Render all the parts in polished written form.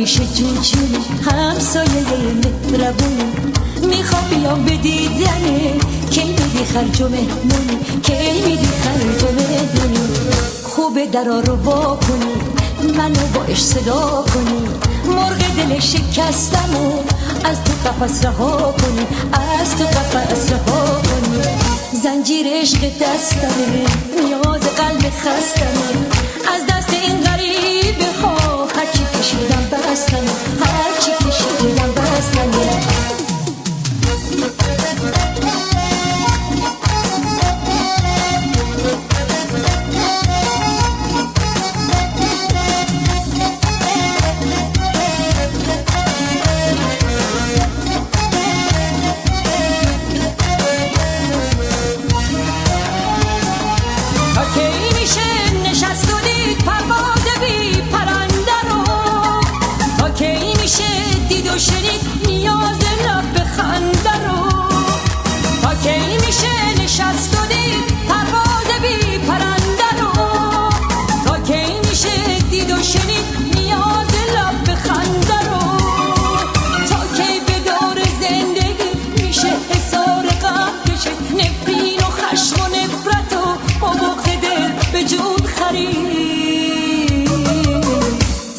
همیشه جون همسایه مهربونی میخوام بیام به دیدنه کی میدی خرج و مهمونی کی میدی خرج و مهمونی خوبه درا رو وا کنی منو با عشق صدا کنی مرغ دل شکستمو از تو قفس رها کنی از تو قفس رها کنی زنجیر عشق دستمه نیاز قلب خستمه از دست این غریبه ها هرچی کشیدم بستمه هرچی کشیدم بستمه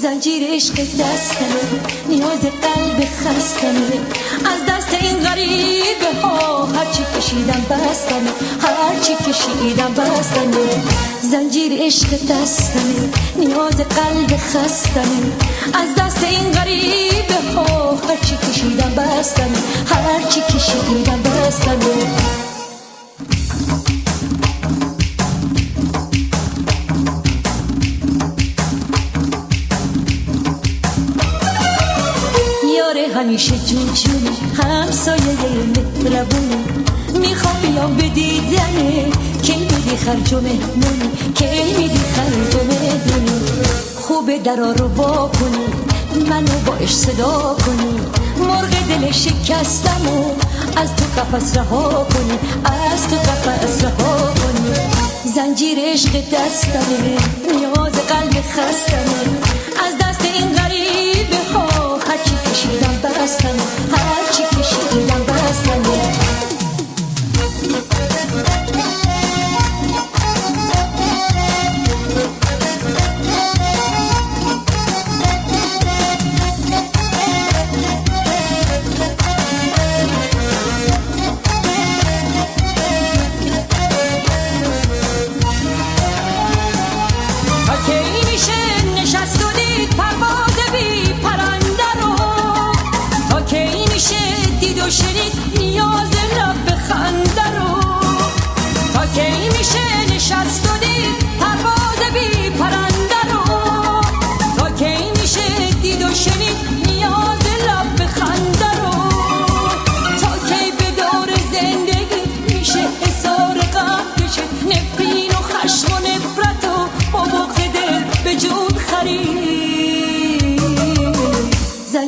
زنجیر عشق دستمه نیاز قلب خستمه از دست این غریبه ها هرچی کشیدم بستمه هرچی کشیدم بستمه زنجیر عشق دستمه نیاز قلب خستمه از دست این غریبه ها هرچی کشیدم بستمه هرچی کشیدم بستمه همیشه جون همسایه مهربونی میخوام بیام به دیدنه کی میدی خرج و مهمونی کی میدی خرج و مهمونی خوبه درا رو وا کنی منو با عشق صدا کنی مرغ دل شکستمو از تو قفس رها کنی از تو قفس رها کنی زنجیر عشق دستمه نیاز قلب خستمه از دست این غریبه ها هرچی کشیدم بستمه هرچی کشیدم بستمه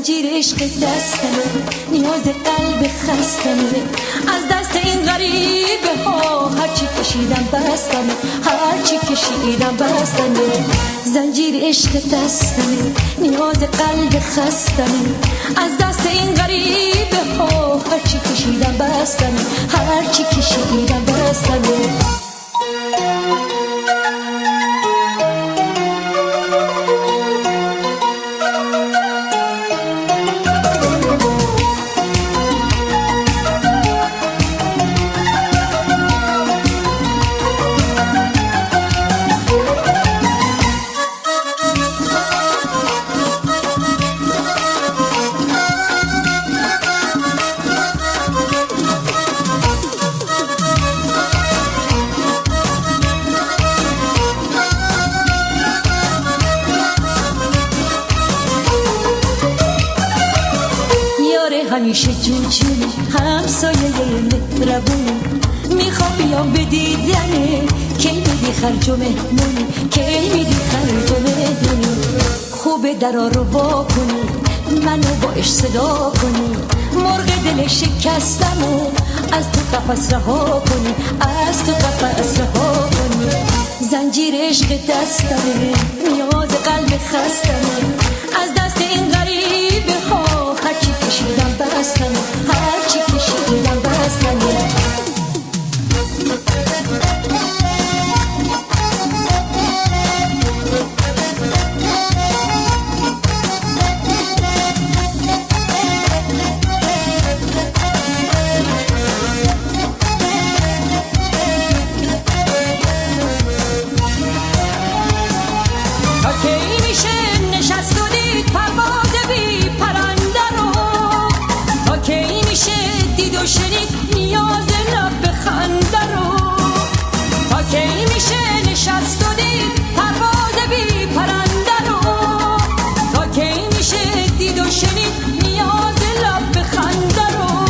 زنجیر عشق دستمه نیاز قلب خستمه از دست این غریبه ها هرچی کشیدم بستمه هرچی کشیدم بستمه زنجیر عشق دستمه نیاز قلب خستمه از دست این غریبه ها هرچی کشیدم بستمه هرچی کشیدم بستمه همیشه جوجونی همسایه مهربونی میخوام بیام به دیدنه کی میدی خرج و مهمونی کی میدی خرج و مهمونی خوبه درا رو وا کنی منو با عشق صدا کنی مرغ دل شکستم و از تو قفس رها کنی از تو قفس رها کنی زنجیر عشق دستمه نیاز قلب خستمه از دست این غریبه ها هرچی کشیدم بستمه هرچی کشیدم بستمه شنید نیاز لب خنده رو تا کی میشه نشست و دید پرواز بی پرنده رو تا کی میشه دید و شنید نیاز لب خنده رو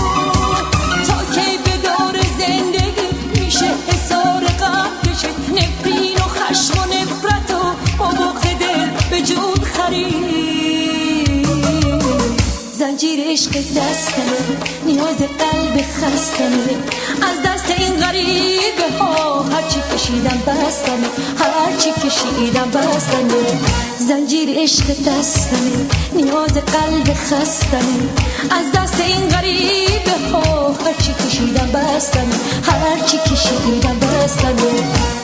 تا کی به دور زندگی میشه حصار غم کشه نفرین و خشم و نفرت و با بغض دل به جون خرید زنجیر عشق دستمه نیاز قلب خستمه از دست این غریبه ها هرچی کشیدم بستمه هرچی کشیدم بستمه زنجیر عشق دستمه نیاز قلب خستمه از دست این غریبه ها هرچی کشیدم بستمه هرچی کشیدم بستمه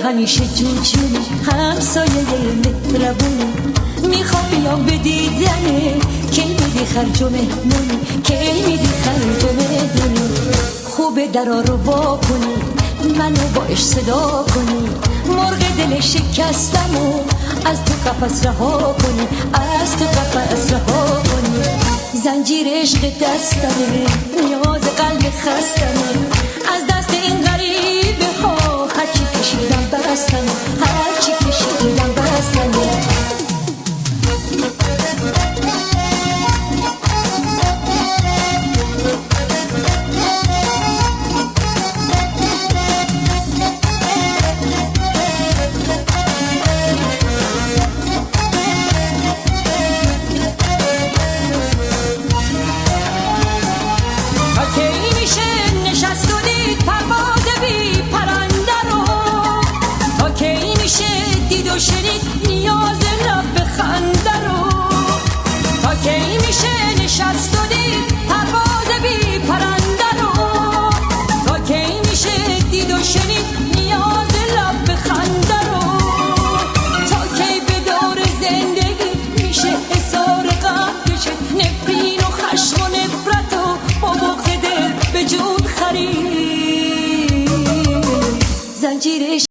همیشه جوجونی همسایه مهربونی میخوام بیام به دیدنه کی میدی خرج و مهمونی کی میدی خرج و مهمونی خوبه درا رو وا کنی منو با عشق صدا کنی مرغ دل شکستم و از تو قفس رها کنی از تو قفس رها کنی زنجیر عشق دستمه نیاز قلب خستمه از دست این غریبه ها هرچی کشیدم بستمه هرچی کشیدم بستمه شنید نیاز لب خنده رو تا کی میشه